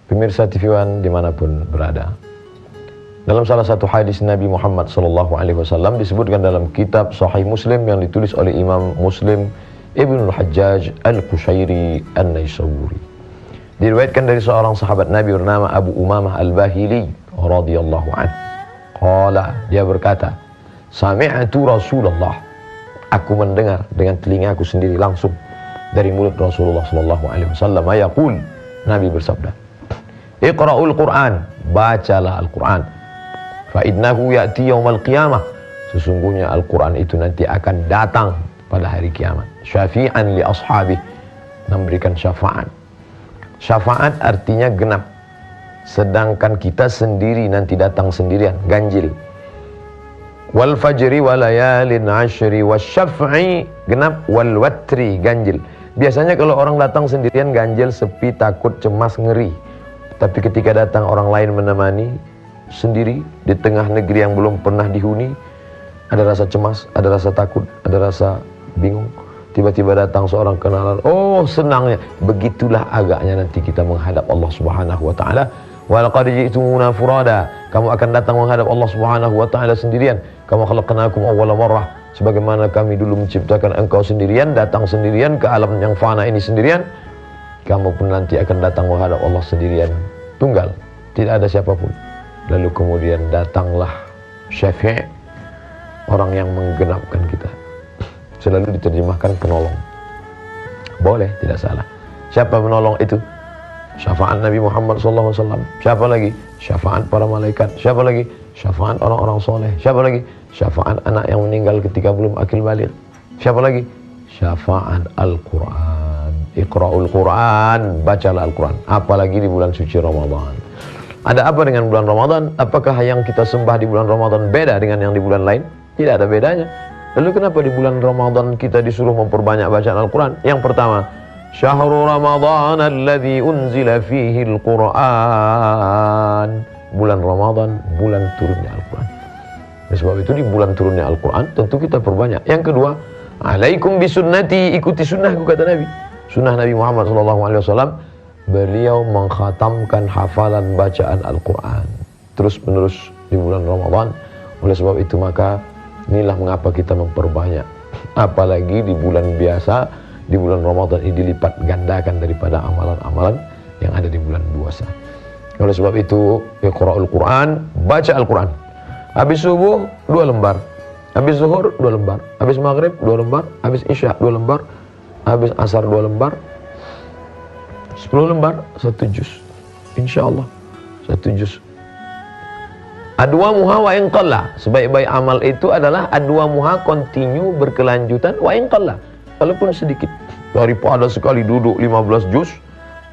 Pemirsa TV One dimanapun berada, dalam salah satu hadis Nabi Muhammad SAW disebutkan dalam kitab Sahih Muslim yang ditulis oleh Imam Muslim Ibnul Hajjaj Al-Qushairi An-Naisaburi. Diriwayatkan dari seorang sahabat Nabi bernama Abu Umamah Al-Bahili radhiyallahu anhu. Qala, dia berkata, sami'tu Rasulullah, aku mendengar dengan telingaku sendiri langsung dari mulut Rasulullah SAW yaqul, Nabi bersabda, Iqra'ul Qur'an, bacalah Al-Quran, fa innahu ya'ti yaumal qiyamah, sesungguhnya Al-Quran itu nanti akan datang pada hari kiamat, syafi'an li ashabih, memberikan syafaat. Syafaat artinya genap, sedangkan kita sendiri nanti datang sendirian, ganjil. Wal fajri wa layalin ashri wasyaf'i, genap, wal watri, ganjil. Biasanya kalau orang datang sendirian ganjil, sepi, takut, cemas, ngeri. Tapi ketika datang orang lain menemani sendiri di tengah negeri yang belum pernah dihuni, ada rasa cemas, ada rasa takut, ada rasa bingung. Tiba-tiba datang seorang kenalan, oh senangnya. Begitulah agaknya nanti kita menghadap Allah Subhanahu wa taala. Wa laqad ji'tumuna furada, kamu akan datang menghadap Allah Subhanahu wa taala sendirian. Kama khalaqnakum awwala marrah, sebagaimana kami dulu menciptakan engkau sendirian, datang sendirian ke alam yang fana ini sendirian. Kamu pun nanti akan datang menghadap Allah sendirian, tunggal, tidak ada siapapun. Lalu kemudian datanglah syafi', orang yang menggenapkan kita. Selalu diterjemahkan penolong. Boleh, tidak salah. Siapa menolong itu? Syafaat Nabi Muhammad SAW. Siapa lagi? Syafaat para malaikat. Siapa lagi? Syafaat orang-orang soleh. Siapa lagi? Syafaat anak yang meninggal ketika belum akil balik. Siapa lagi? Syafaat Al-Quran. Iqra'ul Quran, bacalah Al-Quran. Apalagi di bulan suci Ramadan. Ada apa dengan bulan Ramadan? Apakah yang kita sembah di bulan Ramadan beda dengan yang di bulan lain? Tidak ada bedanya. Lalu kenapa di bulan Ramadan kita disuruh memperbanyak bacaan Al-Quran? Yang pertama, Syahrul Ramadan alladzi unzila fihi Al-Quran. Bulan Ramadan, bulan turunnya Al-Quran. Oleh sebab itu di bulan turunnya Al-Quran tentu kita perbanyak. Yang kedua, alaikum bisunnati, ikuti sunnahku, kata Nabi. Sunnah Nabi Muhammad SAW, beliau mengkhatamkan hafalan bacaan Al-Quran terus menerus di bulan Ramadan. Oleh sebab itu maka inilah mengapa kita memperbanyak, apalagi di bulan biasa. Di bulan Ramadan ini dilipat gandakan daripada amalan-amalan yang ada di bulan puasa. Oleh sebab itu, Iqra'ul Quran, baca Al-Quran. Habis subuh 2 lembar, habis zuhur 2 lembar, habis maghrib 2 lembar, habis isya 2 lembar, habis asar 2 lembar, 10 lembar, 1 juz. InsyaAllah 1 juz. Adwamuha wa in qalla, sebaik-baik amal itu adalah adwamuha, continue, berkelanjutan, wa in qalla, walaupun sedikit. Daripada sekali duduk 15 juz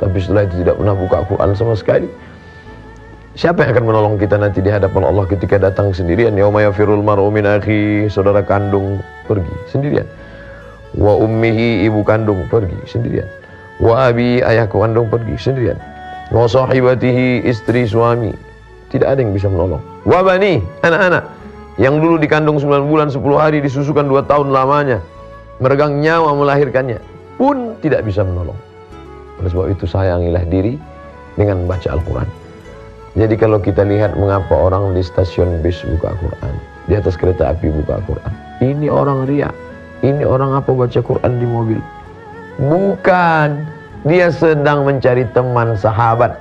tapi setelah itu tidak pernah buka Quran sama sekali. Siapa yang akan menolong kita nanti di hadapan Allah ketika datang sendirian? Yauma yafirul mar'u min akhi, saudara kandung pergi sendirian. Wa ummihi, ibu kandung pergi sendirian. Wa abi, ayah kandung pergi sendirian. Wa sahibatihi, istri suami, tidak ada yang bisa menolong. Wa bani, anak-anak yang dulu dikandung 9 bulan 10 hari, disusukan 2 tahun lamanya, meregang nyawa melahirkannya, pun tidak bisa menolong. Oleh sebab itu sayangilah diri dengan baca Al-Quran. Jadi kalau kita lihat mengapa orang di stasiun bis buka Quran, di atas kereta api buka Quran, ini orang riya, ini orang apa baca Quran di mobil. Bukan, dia sedang mencari teman sahabat.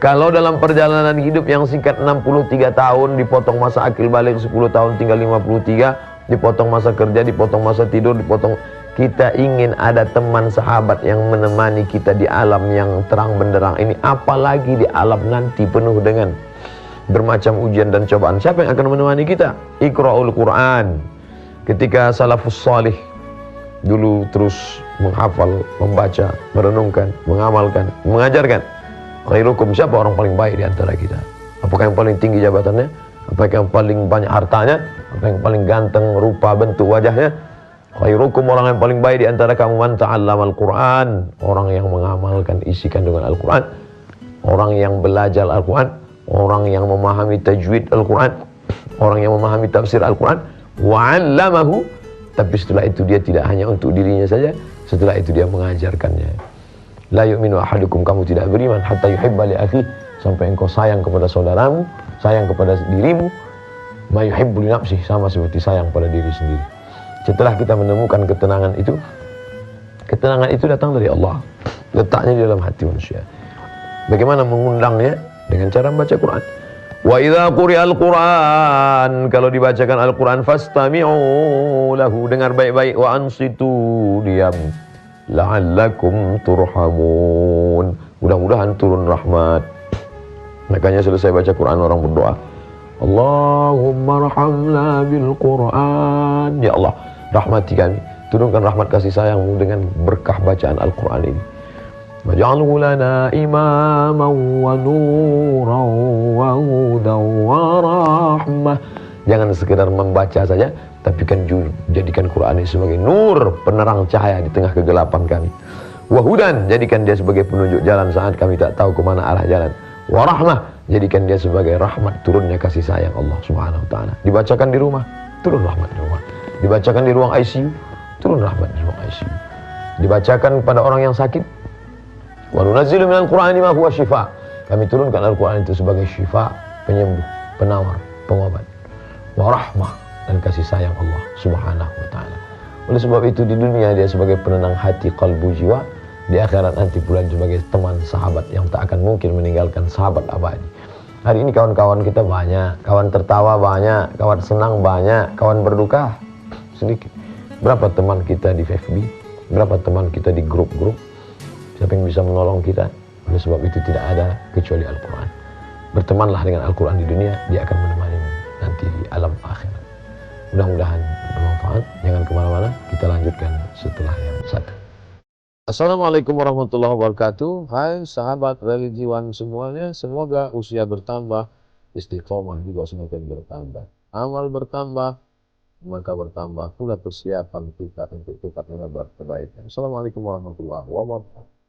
Kalau dalam perjalanan hidup yang singkat 63 tahun, dipotong masa akil balik 10 tahun tinggal 53, dipotong masa kerja, dipotong masa tidur, dipotong. Kita ingin ada teman sahabat yang menemani kita di alam yang terang benderang ini, apalagi di alam nanti penuh dengan bermacam ujian dan cobaan. Siapa yang akan menemani kita? Iqra'ul Quran. Ketika salafus salih dulu terus menghafal, membaca, merenungkan, mengamalkan, mengajarkan. Khairukum, siapa orang paling baik di antara kita? Apakah yang paling tinggi jabatannya? Apakah yang paling banyak hartanya? Apakah yang paling ganteng rupa bentuk wajahnya? Khairukum, orang yang paling baik di antara kamu, man ta'allamal Qur'an, orang yang mengamalkan isi kandungan Al-Quran, orang yang belajar Al-Quran, orang yang memahami tajwid Al-Quran, orang yang memahami tafsir Al-Quran, wa'allamahu, tapi setelah itu dia tidak hanya untuk dirinya saja, setelah itu dia mengajarkannya. La yu'minu ahadukum, kamu tidak beriman, hatta yuhibba li akhi, sampai engkau sayang kepada saudaramu, sayang kepada dirimu, ma yuhibbu li nafsih, sama seperti sayang pada diri sendiri. Setelah kita menemukan ketenangan itu datang dari Allah, letaknya di dalam hati manusia. Bagaimana mengundangnya? Dengan cara membaca Quran. Wa idza quri'al Quran, kalau dibacakan Al-Quran, fastami'u lahu, dengar baik-baik, wa ansitu, diam, la'allakum turhamun, mudah-mudahan turun rahmat. Makanya selesai baca Quran orang berdoa, Allahumma rahamna bil Quran, ya Allah rahmati kami, turunkan rahmat kasih sayangmu dengan berkah bacaan Al-Quran ini. Waj'alhu lana imaman wa nuran wa hudan wa rahmah. Jangan sekedar membaca saja, tapi kan jadikan Quran ini sebagai nur, penerang cahaya di tengah kegelapan kami. Wahudan, jadikan dia sebagai penunjuk jalan saat kami tak tahu kemana arah jalan. Warahmah, jadikan dia sebagai rahmat, turunnya kasih sayang Allah Subhanahu wa ta'ala. Dibacakan di rumah, turun rahmat di rumah. Dibacakan di ruang ICU, turun rahmat di ruang ICU. Dibacakan pada orang yang sakit, wa nunazzilu minal Qur'ani ma huwa syifa, kami turunkan Al-Quran itu sebagai syifa, penyembuh, penawar, pengobat. Wa rahmah, dan kasih sayang Allah Subhanahu wa ta'ala. Oleh sebab itu di dunia dia sebagai penenang hati, kalbu, jiwa. Di akhirat nanti pula sebagai teman sahabat yang tak akan mungkin meninggalkan sahabat abadi. Hari ini kawan-kawan kita banyak, kawan tertawa banyak, kawan senang banyak, kawan berduka sedikit. Berapa teman kita di FB, berapa teman kita di grup-grup, siapa yang bisa menolong kita? Oleh sebab itu tidak ada kecuali Al-Quran. Bertemanlah dengan Al-Quran di dunia, dia akan menemani nanti di alam akhirat. Mudah-mudahan bermanfaat. Jangan kemana-mana, kita lanjutkan setelah yang satu. Assalamualaikum warahmatullahi wabarakatuh. Hai sahabat religiwan semuanya, semoga usia bertambah, istiqomah juga semakin bertambah, amal bertambah, maka bertambah pula persiapan kita untuk tetap menebar kebaikan. Assalamualaikum warahmatullahi wabarakatuh.